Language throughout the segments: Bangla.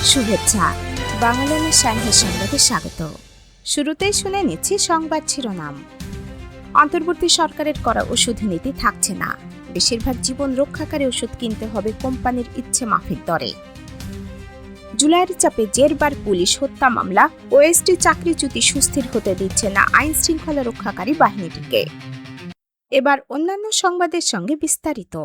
শুভেচ্ছা। বাংলাদেশ সাংবাদিক সংবাদে স্বাগত। শুরুতেই শুনে নিচ্ছি সংবাদ শিরোনাম। অন্তর্বর্তী সরকারের করা ওষুধ নীতি থাকছে না। বেশিরভাগ জীবন রক্ষাকারী ওষুধ কিনতে হবে কোম্পানির ইচ্ছে মাফিক দরে। জুলাইয়ের চাপে জেরবার পুলিশ হত্যা মামলা, ওএসডি চাকরিচ্যুতি সুস্থির হতে দিচ্ছে না আইন শৃঙ্খলা রক্ষাকারী বাহিনীটিকে। এবার অন্যান্য সংবাদের সঙ্গে বিস্তারিত।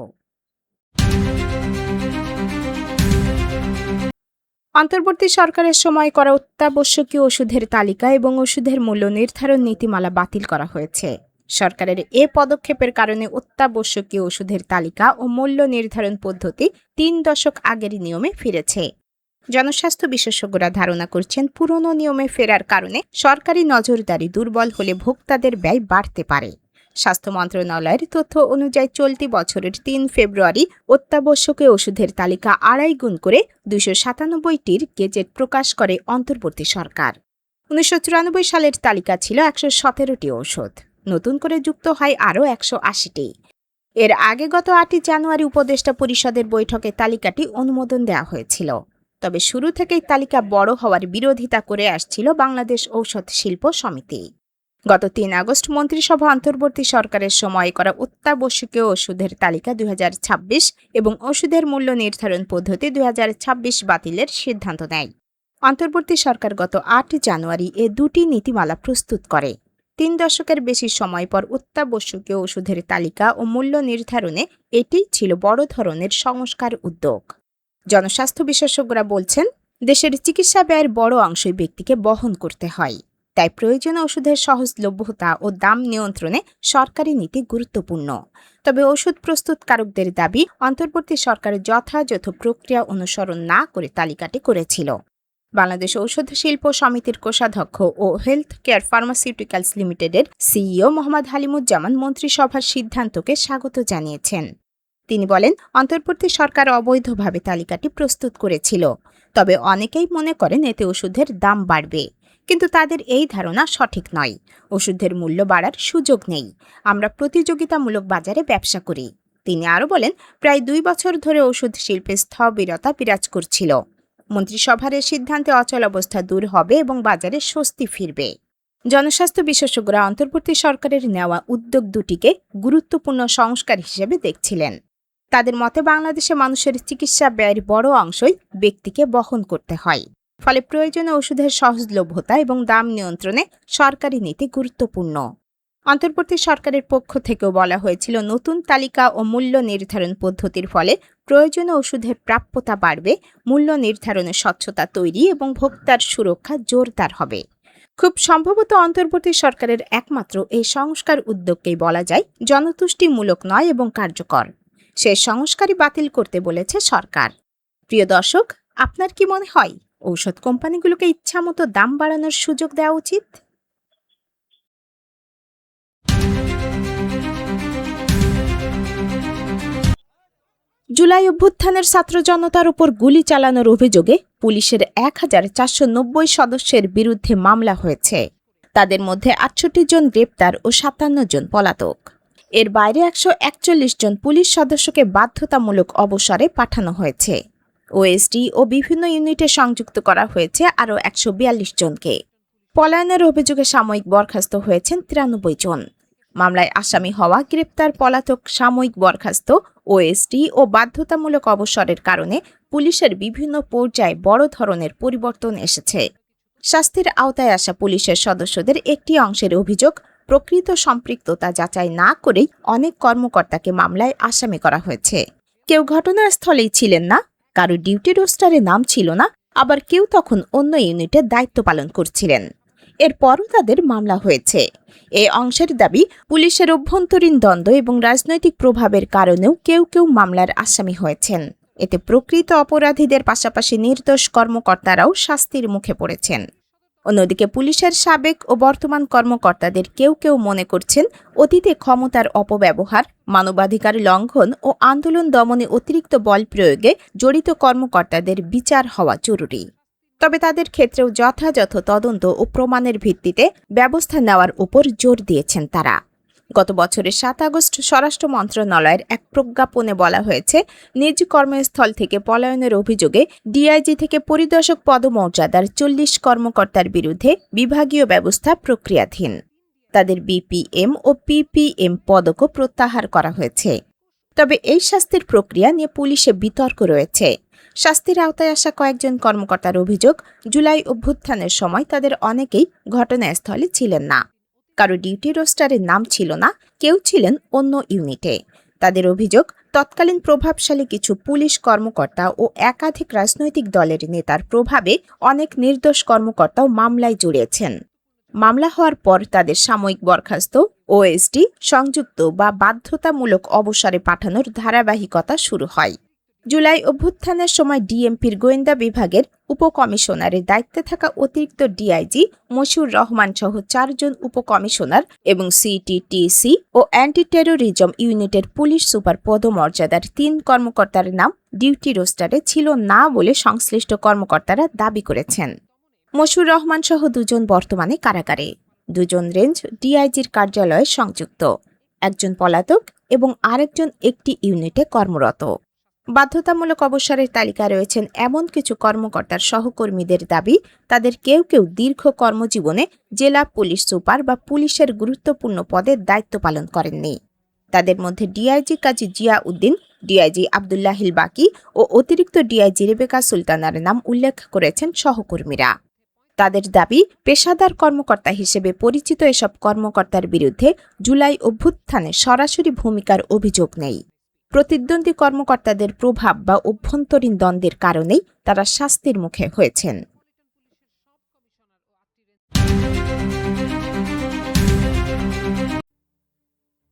অন্তর্বর্তী সরকারের সময় করা অত্যাবশ্যকীয় ওষুধের তালিকা এবং ওষুধের মূল্য নির্ধারণ নীতিমালা বাতিল করা হয়েছে। সরকারের এ পদক্ষেপের কারণে অত্যাবশ্যকীয় ওষুধের তালিকা ও মূল্য নির্ধারণ পদ্ধতি ৩ দশক আগের নিয়মে ফিরেছে। জনস্বাস্থ্য বিশেষজ্ঞরা ধারণা করছেন, পুরনো নিয়মে ফেরার কারণে সরকারি নজরদারি দুর্বল হলে ভোক্তাদের ব্যয় বাড়তে পারে। স্বাস্থ্য মন্ত্রণালয়ের তথ্য অনুযায়ী চলতি বছরের ৩ ফেব্রুয়ারি অত্যাবশ্যকীয় ওষুধের তালিকা ২.৫ গুণ করে ২৯৭টির গেজেট প্রকাশ করে অন্তর্বর্তী সরকার। ১৯৯৪ সালের তালিকা ছিল ১১৭টি ওষুধ, নতুন করে যুক্ত হয় আরও ১৮০টি। এর আগে গত ৮ জানুয়ারি উপদেষ্টা পরিষদের বৈঠকে তালিকাটি অনুমোদন দেওয়া হয়েছিল। তবে শুরু থেকেই তালিকা বড় হওয়ার বিরোধিতা করে আসছিল বাংলাদেশ ঔষধ শিল্প সমিতি। গত ৩ আগস্ট মন্ত্রিসভা অন্তর্বর্তী সরকারের সময় করা অত্যাবশ্যকীয় ওষুধের তালিকা ২০২৬ এবং ওষুধের মূল্য নির্ধারণ পদ্ধতি ২০২৬ বাতিলের সিদ্ধান্ত নেয়। অন্তর্বর্তী সরকার গত ৮ জানুয়ারি এ দুটি নীতিমালা প্রস্তুত করে। ৩ দশকের বেশি সময় পর অত্যাবশ্যকীয় ওষুধের তালিকা ও মূল্য নির্ধারণে এটি ছিল বড় ধরনের সংস্কার উদ্যোগ। জনস্বাস্থ্য বিশেষজ্ঞরা বলছেন, দেশের চিকিৎসা ব্যয়ের বড় অংশই ব্যক্তিকে বহন করতে হয়। তাই প্রয়োজনীয় ওষুধের সহজলভ্যতা ও দাম নিয়ন্ত্রণে সরকারি নীতি গুরুত্বপূর্ণ। তবে ওষুধ প্রস্তুতকারকদের দাবি, অন্তর্বর্তী সরকার যথাযথ প্রক্রিয়া অনুসরণ না করে তালিকাটি করেছিল। বাংলাদেশ ঔষধ শিল্প সমিতির কোষাধ্যক্ষ ও হেলথ কেয়ার ফার্মাসিউটিক্যালস লিমিটেডের সিইও মোহাম্মদ হালিমুজ্জামান মন্ত্রিসভার সিদ্ধান্তকে স্বাগত জানিয়েছেন। তিনি বলেন, অন্তর্বর্তী সরকার অবৈধভাবে তালিকাটি প্রস্তুত করেছিল। তবে অনেকেই মনে করেন এতে ওষুধের দাম বাড়বে, কিন্তু তাদের এই ধারণা সঠিক নয়। ওষুধের মূল্য বাড়ার সুযোগ নেই। আমরা প্রতিযোগিতামূলক বাজারে ব্যবসা করি। তিনি আরও বলেন, প্রায় ২ বছর ধরে ওষুধ শিল্পে স্থবিরতা বিরাজ করছিল। মন্ত্রিসভার এ সিদ্ধান্তে অচলাবস্থা দূর হবে এবং বাজারে স্বস্তি ফিরবে। জনস্বাস্থ্য বিশেষজ্ঞরা অন্তর্বর্তী সরকারের নেওয়া উদ্যোগ দুটিকে গুরুত্বপূর্ণ সংস্কার হিসেবে দেখছিলেন। তাদের মতে, বাংলাদেশে মানুষের চিকিৎসা ব্যয়ের বড় অংশই ব্যক্তিকে বহন করতে হয়। ফলে প্রয়োজনীয় ওষুধের সহজলভ্যতা এবং দাম নিয়ন্ত্রণে সরকারি নীতি গুরুত্বপূর্ণ। অন্তর্বর্তী সরকারের পক্ষ থেকেও বলা হয়েছিল, নতুন তালিকা ও মূল্য নির্ধারণ পদ্ধতির ফলে প্রয়োজনীয় ওষুধের প্রাপ্যতা বাড়বে, মূল্য নির্ধারণে স্বচ্ছতা তৈরি এবং ভোক্তার সুরক্ষা জোরদার হবে। খুব সম্ভবত অন্তর্বর্তী সরকারের একমাত্র এই সংস্কার উদ্যোগকেই বলা যায় জনতুষ্টিমূলক নয় এবং কার্যকর। সে সংস্কারই বাতিল করতে বলেছে সরকার। প্রিয় দর্শক, আপনার কি মনে হয় ঔষধ কোম্পানিগুলোকে ইচ্ছামতো দাম বাড়ানোর সুযোগ দেওয়া উচিত? জুলাই অভ্যুত্থানের ছাত্র জনতার উপর গুলি চালানোর অভিযোগে পুলিশের ১,৪৯০ সদস্যের বিরুদ্ধে মামলা হয়েছে। তাদের মধ্যে ৬৮ জন গ্রেপ্তার ও ৫৭ জন পলাতক। এর বাইরে ১৪১ জন পুলিশ সদস্যকে বাধ্যতামূলক অবসরে পাঠানো হয়েছে। ওএসডি ও বিভিন্ন ইউনিটে সংযুক্ত করা হয়েছে আরও ১৪২ জনকে। পলায়নের অভিযোগে সাময়িক বরখাস্ত হয়েছেন ৯৩ জন। মামলায় আসামি হওয়া, গ্রেপ্তার, পলাতক, সাময়িক বরখাস্ত, ওএসডি ও বাধ্যতামূলক অবসরের কারণে পুলিশের বিভিন্ন পর্যায়ে বড় ধরনের পরিবর্তন এসেছে। শাস্তির আওতায় আসা পুলিশের সদস্যদের একটি অংশের অভিযোগ, প্রকৃত সম্পৃক্ততা যাচাই না করেই অনেক কর্মকর্তাকে মামলায় আসামি করা হয়েছে। কেউ ঘটনাস্থলেই ছিলেন না, কারো ডিউটি রোস্টারে নাম ছিল না, আবার কেউ তখন অন্য ইউনিটে দায়িত্ব পালন করছিলেন। এরপরও তাদের মামলা হয়েছে। এই অংশের দাবি, পুলিশের অভ্যন্তরীণ দ্বন্দ্ব এবং রাজনৈতিক প্রভাবের কারণেও কেউ কেউ মামলার আসামি হয়েছেন। এতে প্রকৃত অপরাধীদের পাশাপাশি নির্দোষ কর্মকর্তারাও শাস্তির মুখে পড়েছেন। অন্যদিকে পুলিশের সাবেক ও বর্তমান কর্মকর্তাদের কেউ কেউ মনে করছেন, অতীতে ক্ষমতার অপব্যবহার, মানবাধিকার লঙ্ঘন ও আন্দোলন দমনে অতিরিক্ত বল প্রয়োগে জড়িত কর্মকর্তাদের বিচার হওয়া জরুরি। তবে তাদের ক্ষেত্রেও যথাযথ তদন্ত ও প্রমাণের ভিত্তিতে ব্যবস্থা নেওয়ার উপর জোর দিয়েছেন তারা। গত বছরের ৭ আগস্ট স্বরাষ্ট্র মন্ত্রণালয়ের এক প্রজ্ঞাপনে বলা হয়েছে, নিজ কর্মস্থল থেকে পলায়নের অভিযোগে ডিআইজি থেকে পরিদর্শক পদমর্যাদার ৪০ কর্মকর্তার বিরুদ্ধে বিভাগীয় ব্যবস্থা প্রক্রিয়াধীন। তাদের বিপিএম ও পিপিএম পদকও প্রত্যাহার করা হয়েছে। তবে এই শাস্তির প্রক্রিয়া নিয়ে পুলিশে বিতর্ক রয়েছে। শাস্তির আওতায় আসা কয়েকজন কর্মকর্তার অভিযোগ, জুলাই অভ্যুত্থানের সময় তাদের অনেকেই ঘটনাস্থলে ছিলেন না। কারো ডিউটি রোস্টারের নাম ছিল না, কেউ ছিলেন অন্য ইউনিটে। তাদের অভিযোগ, তৎকালীন প্রভাবশালী কিছু পুলিশ কর্মকর্তা ও একাধিক রাজনৈতিক দলের নেতার প্রভাবে অনেক নির্দোষ কর্মকর্তাও মামলায় জড়িয়েছেন। মামলা হওয়ার পর তাদের সাময়িক বরখাস্ত, ওএসডি, সংযুক্ত বা বাধ্যতামূলক অবসরে পাঠানোর ধারাবাহিকতা শুরু হয়। জুলাই অভ্যুত্থানের সময় ডিএমপির গোয়েন্দা বিভাগের উপকমিশনারের দায়িত্বে থাকা অতিরিক্ত ডিআইজি মশিউর রহমান সহ ৪ জন উপকমিশনার এবং সিটিটিসি ও অ্যান্টি টেরোরিজম ইউনিটের পুলিশ সুপার পদমর্যাদার ৩ কর্মকর্তার নাম ডিউটি রোস্টারে ছিল না বলে সংশ্লিষ্ট কর্মকর্তারা দাবি করেছেন। মশিউর রহমান সহ ২ জন বর্তমানে কারাগারে, ২ জন রেঞ্জ ডিআইজির কার্যালয়ে সংযুক্ত, একজন পলাতক এবং আরেকজন একটি ইউনিটে কর্মরত। বাধ্যতামূলক অবসরের তালিকায় রয়েছেন এমন কিছু কর্মকর্তার সহকর্মীদের দাবি, তাদের কেউ কেউ দীর্ঘ কর্মজীবনে জেলা পুলিশ সুপার বা পুলিশের গুরুত্বপূর্ণ পদে দায়িত্ব পালন করেননি। তাদের মধ্যে ডিআইজি কাজী জিয়া উদ্দিন, ডিআইজি আবদুল্লাহিল বাকি ও অতিরিক্ত ডিআইজি রেবেকা সুলতানার নাম উল্লেখ করেছেন সহকর্মীরা। তাদের দাবি, পেশাদার কর্মকর্তা হিসেবে পরিচিত এসব কর্মকর্তার বিরুদ্ধে জুলাই অভ্যুত্থানে সরাসরি ভূমিকার অভিযোগ নেই। প্রতিদ্বন্দ্বী কর্মকর্তাদের প্রভাব বা অভ্যন্তরীণ দ্বন্দ্বের কারণেই তারা শাস্তির মুখে হয়েছেন।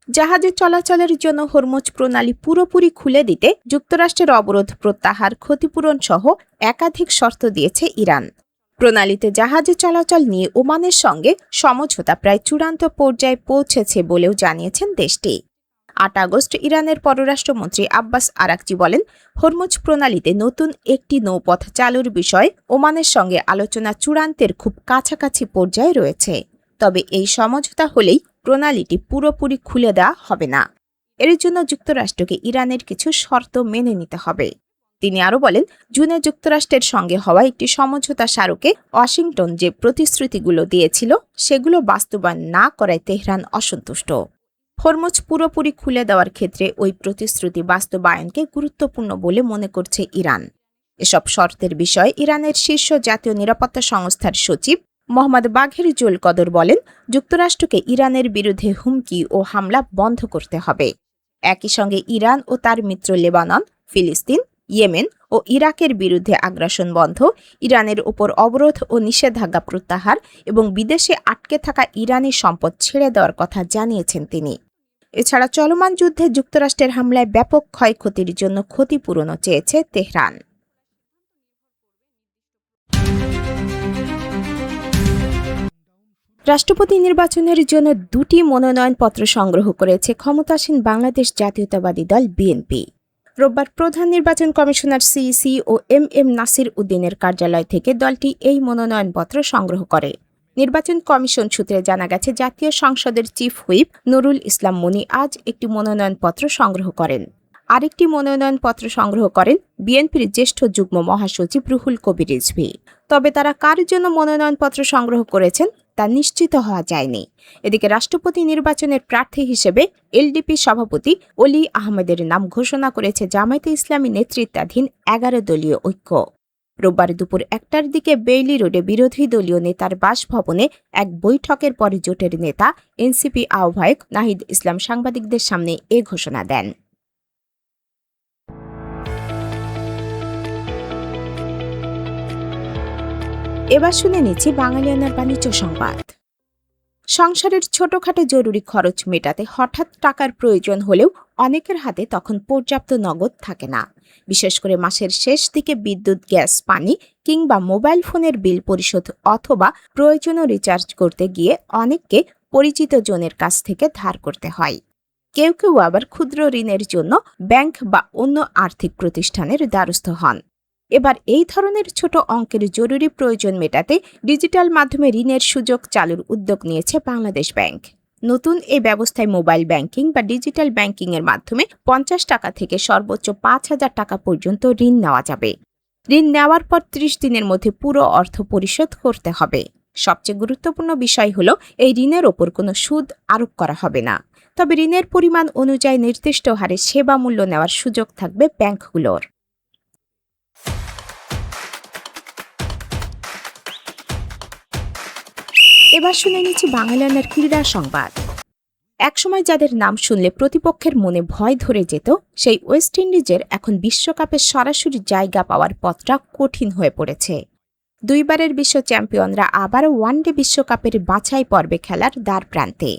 জাহাজে চলাচলের জন্য হরমুজ প্রণালী পুরোপুরি খুলে দিতে যুক্তরাষ্ট্রের অবরোধ প্রত্যাহার, ক্ষতিপূরণ সহ একাধিক শর্ত দিয়েছে ইরান। প্রণালীতে জাহাজে চলাচল নিয়ে ওমানের সঙ্গে সমঝোতা প্রায় চূড়ান্ত পর্যায়ে পৌঁছেছে বলেও জানিয়েছেন দেশটি। ৮ আগস্ট ইরানের পররাষ্ট্রমন্ত্রী আব্বাস আরাকচি বলেন, হরমুজ প্রণালীতে নতুন একটি নৌপথ চালুর বিষয়ে ওমানের সঙ্গে আলোচনা চূড়ান্তের খুব কাছাকাছি পর্যায়ে রয়েছে। তবে এই সমঝোতা হলেই প্রণালীটি পুরোপুরি খুলে দেওয়া হবে না। এর জন্য যুক্তরাষ্ট্রকে ইরানের কিছু শর্ত মেনে নিতে হবে। তিনি আরও বলেন, জুনে যুক্তরাষ্ট্রের সঙ্গে হওয়া একটি সমঝোতা স্মারকে ওয়াশিংটন যে প্রতিশ্রুতিগুলো দিয়েছিল সেগুলো বাস্তবায়ন না করায় তেহরান অসন্তুষ্ট। হরমুজ পুরোপুরি খুলে দেওয়ার ক্ষেত্রে ওই প্রতিশ্রুতি বাস্তবায়নকে গুরুত্বপূর্ণ বলে মনে করছে ইরান। এসব শর্তের বিষয়ে ইরানের শীর্ষ জাতীয় নিরাপত্তা সংস্থার সচিব মোহাম্মদ বাঘের জুল কদর বলেন, যুক্তরাষ্ট্রকে ইরানের বিরুদ্ধে হুমকি ও হামলা বন্ধ করতে হবে। একই সঙ্গে ইরান ও তার মিত্র লেবানন, ফিলিস্তিন, ইয়েমেন ও ইরাকের বিরুদ্ধে আগ্রাসন বন্ধ, ইরানের উপর অবরোধ ও নিষেধাজ্ঞা প্রত্যাহার এবং বিদেশে আটকে থাকা ইরানি সম্পদ ছেড়ে দেওয়ার কথা জানিয়েছেন তিনি। এছাড়া চলমান যুদ্ধে যুক্তরাষ্ট্রের হামলায় ব্যাপক ক্ষয়ক্ষতির জন্য ক্ষতিপূরণও চেয়েছে তেহরান। রাষ্ট্রপতি নির্বাচনের জন্য 2টি মনোনয়নপত্র সংগ্রহ করেছে ক্ষমতাসীন বাংলাদেশ জাতীয়তাবাদী দল বিএনপি। রোববার প্রধান নির্বাচন কমিশনার সিইসি ও এম নাসির উদ্দিনের কার্যালয় থেকে দলটি এই মনোনয়নপত্র সংগ্রহ করে। নির্বাচন কমিশন সূত্রে জানা গেছে, জাতীয় সংসদের চিফ হুইপ নুরুল ইসলাম মুনি আজ একটি মনোনয়নপত্র সংগ্রহ করেন। আরেকটি মনোনয়নপত্র সংগ্রহ করেন বিএনপির জ্যেষ্ঠ যুগ্ম মহাসচিব রুহুল কবির রিজভী। তবে তারা কার জন্য মনোনয়নপত্র সংগ্রহ করেছেন তা নিশ্চিত হওয়া যায়নি। এদিকে রাষ্ট্রপতি নির্বাচনের প্রার্থী হিসেবে এলডিপি সভাপতি অলি আহমেদের নাম ঘোষণা করেছে জামায়াতে ইসলামী নেতৃত্বাধীন 11 দলীয় ঐক্য। রোববার দুপুর 1টার দিকে বেইলি রোডে বিরোধী দলীয় নেতার বাসভবনে এক বৈঠকের পরে জোটের নেতা এনসিপি আহ্বায়ক নাহিদ ইসলাম সাংবাদিকদের সামনে এ ঘোষণা দেন। এবার শুনে নিচ্ছি বাঙালিয়ানার বাণিজ্য সংবাদ। সংসারের ছোটখাটো জরুরি খরচ মেটাতে হঠাৎ টাকার প্রয়োজন হলেও অনেকের হাতে তখন পর্যাপ্ত নগদ থাকে না। বিশেষ করে মাসের শেষ দিকে বিদ্যুৎ, গ্যাস, পানি কিংবা মোবাইল ফোনের বিল পরিশোধ অথবা প্রয়োজনীয় রিচার্জ করতে গিয়ে অনেককে পরিচিত জনের কাছ থেকে ধার করতে হয়। কেউ কেউ আবার ক্ষুদ্র ঋণের জন্য ব্যাংক বা অন্য আর্থিক প্রতিষ্ঠানের দ্বারস্থ হন। এবার এই ধরনের ছোট অঙ্কের জরুরি প্রয়োজন মেটাতে ডিজিটাল মাধ্যমে ঋণের সুযোগ চালুর উদ্যোগ নিয়েছে বাংলাদেশ ব্যাংক। নতুন এই ব্যবস্থায় মোবাইল ব্যাংকিং বা ডিজিটাল ব্যাংকিং এর মাধ্যমে 50 টাকা থেকে সর্বোচ্চ 5,000 টাকা পর্যন্ত ঋণ নেওয়া যাবে। ঋণ নেওয়ার পর 30 দিনের মধ্যে পুরো অর্থ পরিশোধ করতে হবে। সবচেয়ে গুরুত্বপূর্ণ বিষয় হলো এই ঋণের ওপর কোনো সুদ আরোপ করা হবে না। তবে ঋণের পরিমাণ অনুযায়ী নির্দিষ্ট হারে সেবা মূল্য নেওয়ার সুযোগ থাকবে ব্যাংকগুলোর। এবার শুনে নিচ্ছি বাংলায়নের ক্রীড়া সংবাদ। একসময় যাদের নাম শুনলে প্রতিপক্ষের মনে ভয় ধরে যেত, সেই ওয়েস্ট ইন্ডিজের এখন বিশ্বকাপে সরাসরি জায়গা পাওয়ার পথটা কঠিন হয়ে পড়েছে। দুইবারের বিশ্ব চ্যাম্পিয়নরা আবারও ওয়ানডে বিশ্বকাপের বাছাই পর্বে খেলার দ্বার প্রান্তে।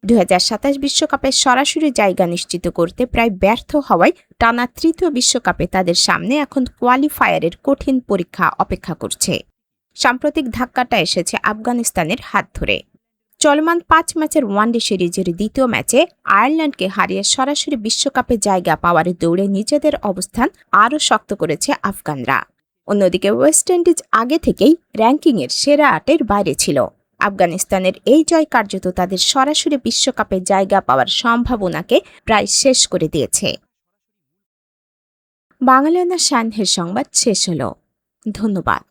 2027 বিশ্বকাপে সরাসরি জায়গা নিশ্চিত করতে প্রায় ব্যর্থ হওয়ায় টানা তৃতীয় বিশ্বকাপে তাদের সামনে এখন কোয়ালিফায়ারের কঠিন পরীক্ষা অপেক্ষা করছে। সাম্প্রতিক ধাক্কাটা এসেছে আফগানিস্তানের হাত ধরে। চলমান 5 ম্যাচের ওয়ানডে সিরিজের দ্বিতীয় ম্যাচে আয়ারল্যান্ডকে হারিয়ে সরাসরি বিশ্বকাপে জায়গা পাওয়ার দৌড়ে নিজেদের অবস্থান আরও শক্ত করেছে আফগানরা। অন্যদিকে ওয়েস্ট ইন্ডিজ আগে থেকেই র্যাঙ্কিংয়ের সেরা 8-এর বাইরে ছিল। আফগানিস্তানের এই জয় কার্যত তাদের সরাসরি বিশ্বকাপে জায়গা পাওয়ার সম্ভাবনাকে প্রায় শেষ করে দিয়েছে। বাংলায়না সান্ধ্যের সংবাদ শেষ হলো। ধন্যবাদ।